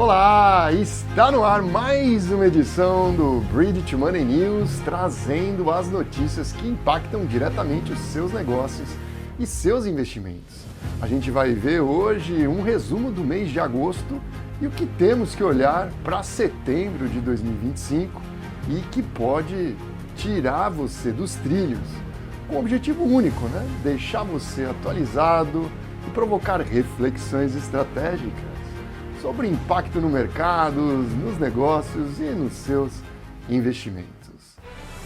Olá, está no ar mais uma edição do Bridge to Money News, trazendo as notícias que impactam diretamente os seus negócios e seus investimentos. A gente vai ver hoje um resumo do mês de agosto e o que temos que olhar para setembro de 2025 e que pode tirar você dos trilhos, com um objetivo único, né? Deixar você atualizado e provocar reflexões estratégicas sobre o impacto no mercado, nos negócios e nos seus investimentos.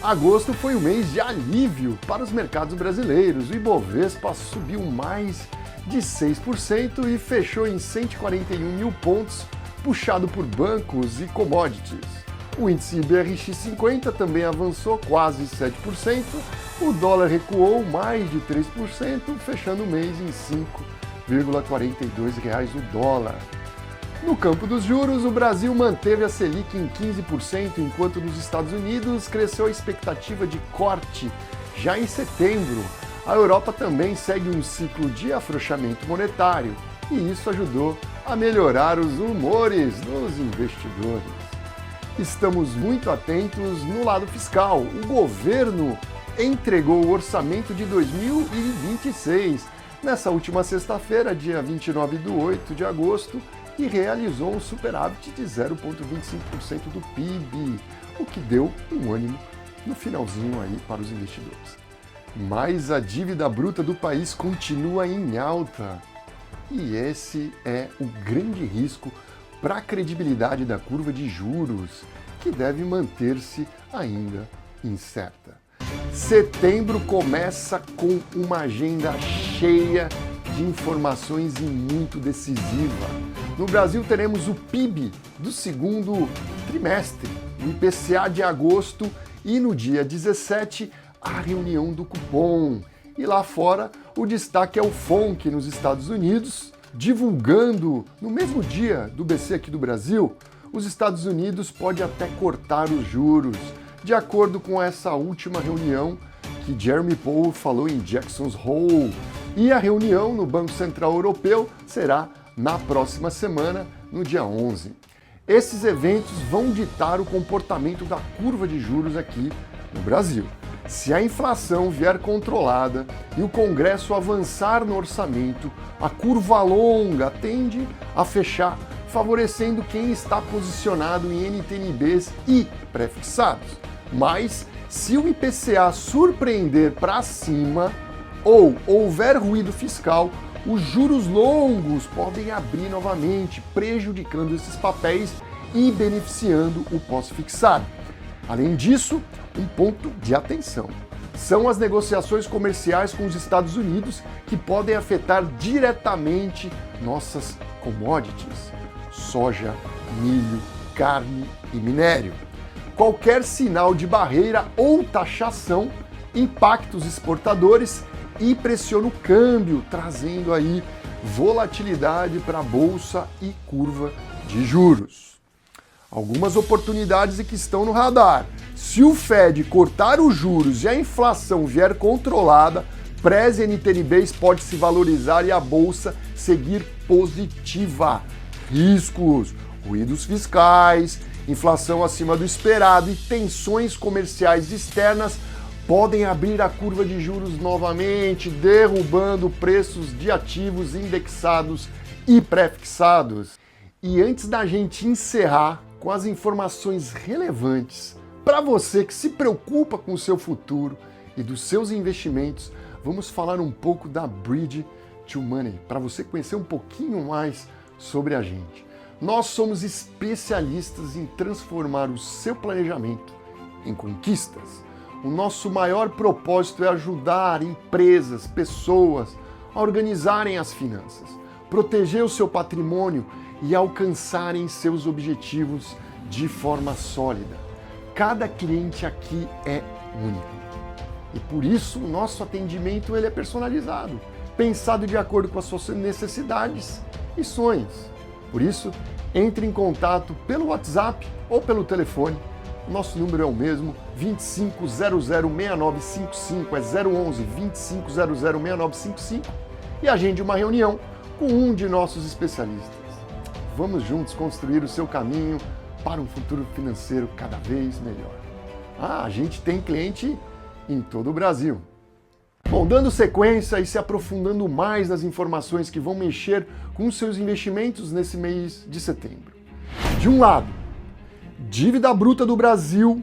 Agosto foi um mês de alívio para os mercados brasileiros. O Ibovespa subiu mais de 6% e fechou em 141 mil pontos, puxado por bancos e commodities. O índice BRX50 também avançou quase 7%, o dólar recuou mais de 3%, fechando o mês em R$ 5,42 o dólar. No campo dos juros, o Brasil manteve a Selic em 15%, enquanto nos Estados Unidos cresceu a expectativa de corte já em setembro. A Europa também segue um ciclo de afrouxamento monetário e isso ajudou a melhorar os humores dos investidores. Estamos muito atentos no lado fiscal. O governo entregou o orçamento de 2026 nessa última sexta-feira, dia 29 de 8 de agosto, e realizou um superávit de 0,25% do PIB, o que deu um ânimo no finalzinho aí para os investidores. Mas a dívida bruta do país continua em alta e esse é o grande risco para a credibilidade da curva de juros, que deve manter-se ainda incerta. Setembro começa com uma agenda cheia de informações e muito decisiva. No Brasil teremos o PIB do segundo trimestre, o IPCA de agosto e no dia 17 a reunião do cupom. E lá fora o destaque é o FONC nos Estados Unidos, divulgando no mesmo dia do BC aqui do Brasil, os Estados Unidos pode até cortar os juros, de acordo com essa última reunião que Jeremy Powell falou em Jackson Hole. E a reunião no Banco Central Europeu será na próxima semana, no dia 11. Esses eventos vão ditar o comportamento da curva de juros aqui no Brasil. Se a inflação vier controlada e o Congresso avançar no orçamento, a curva longa tende a fechar, favorecendo quem está posicionado em NTNBs e pré-fixados. Mas, se o IPCA surpreender para cima ou houver ruído fiscal, os juros longos podem abrir novamente, prejudicando esses papéis e beneficiando o pós-fixado. Além disso, um ponto de atenção são as negociações comerciais com os Estados Unidos, que podem afetar diretamente nossas commodities: soja, milho, carne e minério. Qualquer sinal de barreira ou taxação impacta os exportadores e pressiona o câmbio, trazendo aí volatilidade para a bolsa e curva de juros. Algumas oportunidades que estão no radar. Se o Fed cortar os juros e a inflação vier controlada, Pré e NTNBs pode se valorizar e a bolsa seguir positiva. Riscos, ruídos fiscais, inflação acima do esperado e tensões comerciais externas podem abrir a curva de juros novamente, derrubando preços de ativos indexados e pré-fixados. E antes da gente encerrar com as informações relevantes para você que se preocupa com o seu futuro e dos seus investimentos, vamos falar um pouco da Bridge to Money, para você conhecer um pouquinho mais sobre a gente. Nós somos especialistas em transformar o seu planejamento em conquistas. O nosso maior propósito é ajudar empresas, pessoas a organizarem as finanças, proteger o seu patrimônio e alcançarem seus objetivos de forma sólida. Cada cliente aqui é único e por isso o nosso atendimento ele é personalizado, pensado de acordo com as suas necessidades e sonhos. Por isso, entre em contato pelo WhatsApp ou pelo telefone. Nosso número é o mesmo, 25006955, é 011 25006955 e agende uma reunião com um de nossos especialistas. vamos juntos construir o seu caminho para um futuro financeiro cada vez melhor. A gente tem cliente em todo o Brasil. Bom, dando sequência e se aprofundando mais nas informações que vão mexer com os seus investimentos nesse mês de setembro. De um lado, dívida bruta do Brasil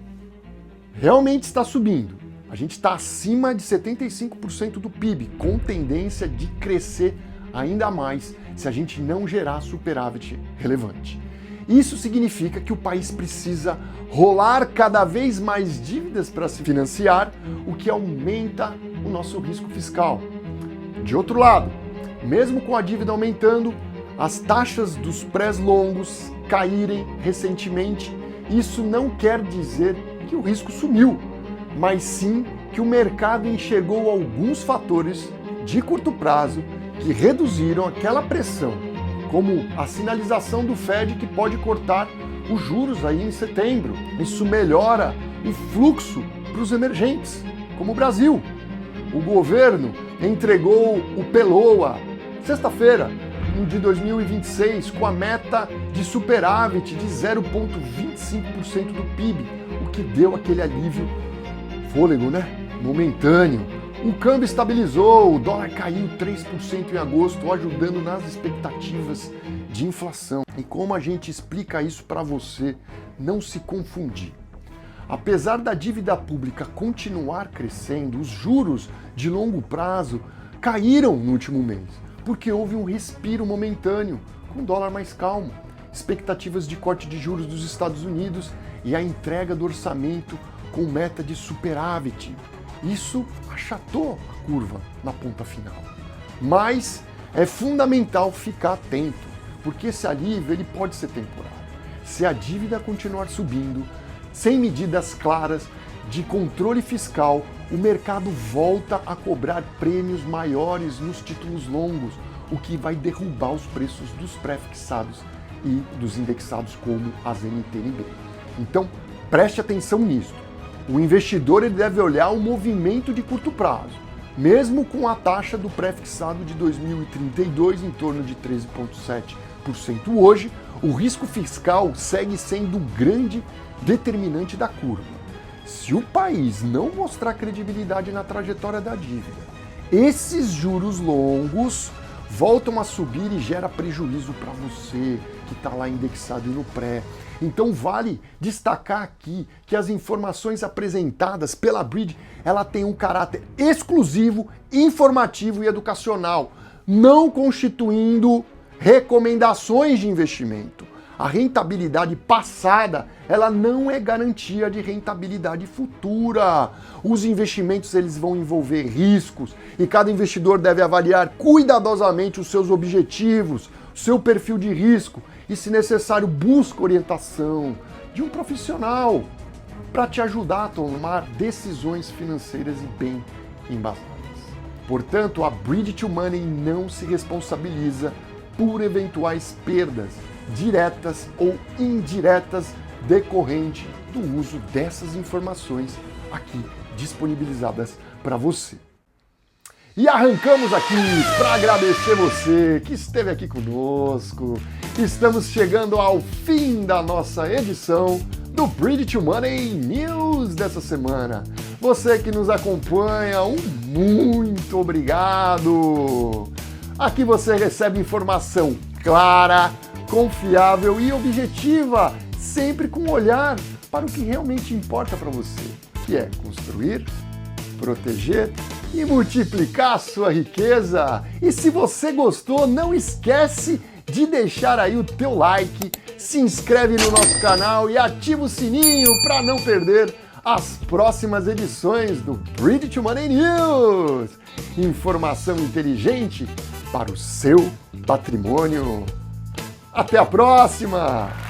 realmente está subindo. A gente está acima de 75% do PIB, com tendência de crescer ainda mais se a gente não gerar superávit relevante. Isso significa que o país precisa rolar cada vez mais dívidas para se financiar, o que aumenta o nosso risco fiscal. De outro lado, mesmo com a dívida aumentando, as taxas dos prés longos caírem recentemente. Isso não quer dizer que o risco sumiu, mas sim que o mercado enxergou alguns fatores de curto prazo que reduziram aquela pressão, como a sinalização do Fed que pode cortar os juros aí em setembro. Isso melhora o fluxo para os emergentes, como o Brasil. O governo entregou o PELOA sexta-feira de 2026 com a meta de superávit de 0,25% do PIB, o que deu aquele alívio, fôlego, momentâneo. O câmbio estabilizou, o dólar caiu 3% em agosto, ajudando nas expectativas de inflação. E como a gente explica isso para você não se confundir? Apesar da dívida pública continuar crescendo, os juros de longo prazo caíram no último mês, porque houve um respiro momentâneo, com o dólar mais calmo, expectativas de corte de juros dos Estados Unidos e a entrega do orçamento com meta de superávit. Isso achatou a curva na ponta final. Mas é fundamental ficar atento, porque esse alívio ele pode ser temporário. Se a dívida continuar subindo, sem medidas claras de controle fiscal, o mercado volta a cobrar prêmios maiores nos títulos longos, o que vai derrubar os preços dos pré-fixados e dos indexados como as NTNB. Então, preste atenção nisso. O investidor ele deve olhar o movimento de curto prazo. Mesmo com a taxa do pré-fixado de 2032 em torno de 13,7% hoje, o risco fiscal segue sendo o grande determinante da curva. Se o país não mostrar credibilidade na trajetória da dívida, esses juros longos voltam a subir e gera prejuízo para você que está lá indexado no pré. Então vale destacar aqui que as informações apresentadas pela Bridge, ela tem um caráter exclusivo, informativo e educacional, não constituindo recomendações de investimento. A rentabilidade passada, ela não é garantia de rentabilidade futura. Os investimentos eles vão envolver riscos e cada investidor deve avaliar cuidadosamente os seus objetivos, o seu perfil de risco e, se necessário, busca orientação de um profissional para te ajudar a tomar decisões financeiras e bem embasadas. Portanto, a Bridge to Money não se responsabiliza por eventuais perdas diretas ou indiretas decorrente do uso dessas informações aqui disponibilizadas para você. E arrancamos aqui para agradecer você que esteve aqui conosco. Estamos chegando ao fim da nossa edição do Bridge to Money News dessa semana. Você que nos acompanha, muito obrigado! Aqui você recebe informação clara, confiável e objetiva, sempre com um olhar para o que realmente importa para você, que é construir, proteger e multiplicar a sua riqueza. E se você gostou, não esquece de deixar aí o teu like, se inscreve no nosso canal e ativa o sininho para não perder as próximas edições do Bridge to Money News. Informação inteligente para o seu patrimônio. Até a próxima!